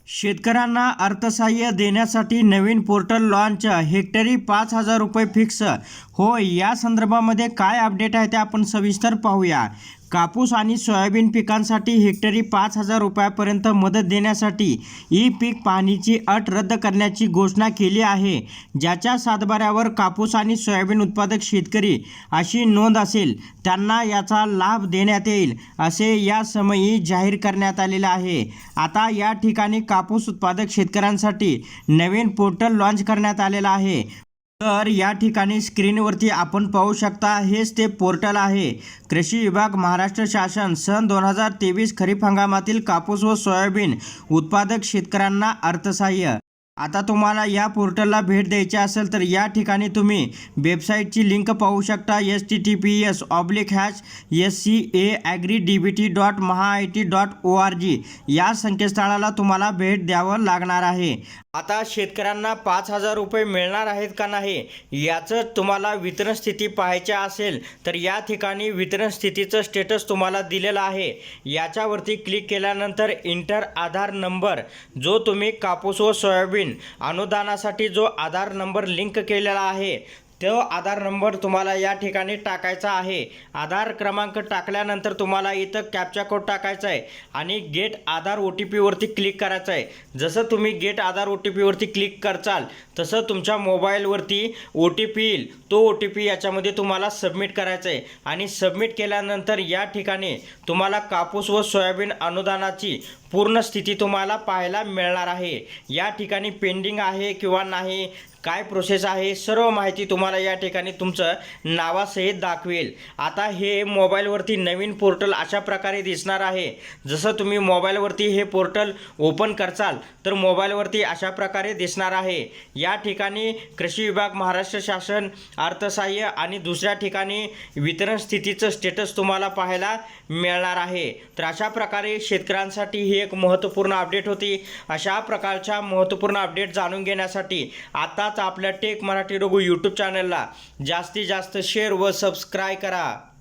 शेतकऱ्यांना अर्थसहाय्य देण्यासाठी नवीन पोर्टल लॉन्च, हेक्टरी 5,000 रुपये फिक्स. होय, या संदर्भामध्ये काय अपडेट आहे ते आपण सविस्तर पाहूया. कापूस आणि सोयाबीन पिकांसाठी हेक्टरी 5,000 रुपयापर्यंत मदत देण्यासाठी ई पीक पाहणीची अट रद्द करण्याची घोषणा केली आहे. ज्याच्या सातबाऱ्यावर कापूस आणि सोयाबीन उत्पादक शेतकरी अशी नोंद असेल त्यांना याचा लाभ देण्यात येईल, असे या समयी जाहीर करण्यात आलेले आहे. आता या ठिकाणी कापूस उत्पादक शेतकऱ्यांसाठी नवीन पोर्टल लॉन्च करण्यात आलेला आहे. तर या ठिकाणी स्क्रीनवरती आपण पाहू शकता, हेच ते पोर्टल आहे. कृषी विभाग, महाराष्ट्र शासन, सन 2023 खरीप हंगामातील कापूस व सोयाबीन उत्पादक शेतकऱ्यांना अर्थसहाय्य. आता तुम्हाला या पोर्टलला भेट द्यायची असेल तर या ठिकाणी तुम्ही वेबसाईटची लिंक पाहू शकता. https://scaagridbt.mahait.org या संकेतस्थळाला तुम्हाला भेट द्यावं लागणार आहे. आता शेतकऱ्यांना 5,000 रुपये मिळणार आहेत का नाही याचं तुम्हाला वितरण स्थिती पाहायची असेल तर या ठिकाणी वितरण स्थितीचं स्टेटस तुम्हाला दिलेलं आहे. याच्यावरती क्लिक केल्यानंतर इंटर आधार नंबर, जो तुम्ही कापूस व सोयाबीन अनुदानासाठी जो आधार नंबर लिंक केलेला आहे तो आधार नंबर तुम्हाला या ठिकाणी टाकायचा आहे. आधार क्रमांक टाकल्यानंतर तुम्हाला इथं कॅप्चा कोड टाकायचा आहे आणि गेट आधार OTP वरती क्लिक करायचं आहे. जसं तुम्ही गेट आधार OTP वरती क्लिक करचाल तसं तुमच्या मोबाईलवरती OTP येईल. तो OTP याच्यामध्ये तुम्हाला सबमिट करायचा आहे आणि सबमिट केल्यानंतर या ठिकाणी तुम्हाला कापूस व सोयाबीन अनुदानाची पूर्ण स्थिती तुम्हाला पाहायला मिळणार आहे. या ठिकाणी पेंडिंग आहे किंवा नाही, काय प्रोसेस आहे, सर्व माहिती तुम्हाला या ठिकाणी तुमचं नावासहित दाखवेल. आता हे मोबाईलवरती नवीन पोर्टल अशा प्रकारे दिसणार आहे. जसं तुम्ही मोबाईलवरती हे पोर्टल ओपन करचाल तर मोबाईलवरती अशा प्रकारे दिसणार आहे. या ठिकाणी कृषी विभाग, महाराष्ट्र शासन, अर्थसहाय्य आणि दुसऱ्या ठिकाणी वितरण स्थितीचं स्टेटस तुम्हाला पाहायला मिळणार आहे. तर अशा प्रकारे शेतकऱ्यांसाठी ही एक महत्त्वपूर्ण अपडेट होती. अशा प्रकारच्या महत्त्वपूर्ण अपडेट जाणून घेण्यासाठी आता आपल्या टेक मराठी रघु यूट्यूब चॅनलला जास्तीत जास्त शेअर व सबस्क्राईब करा.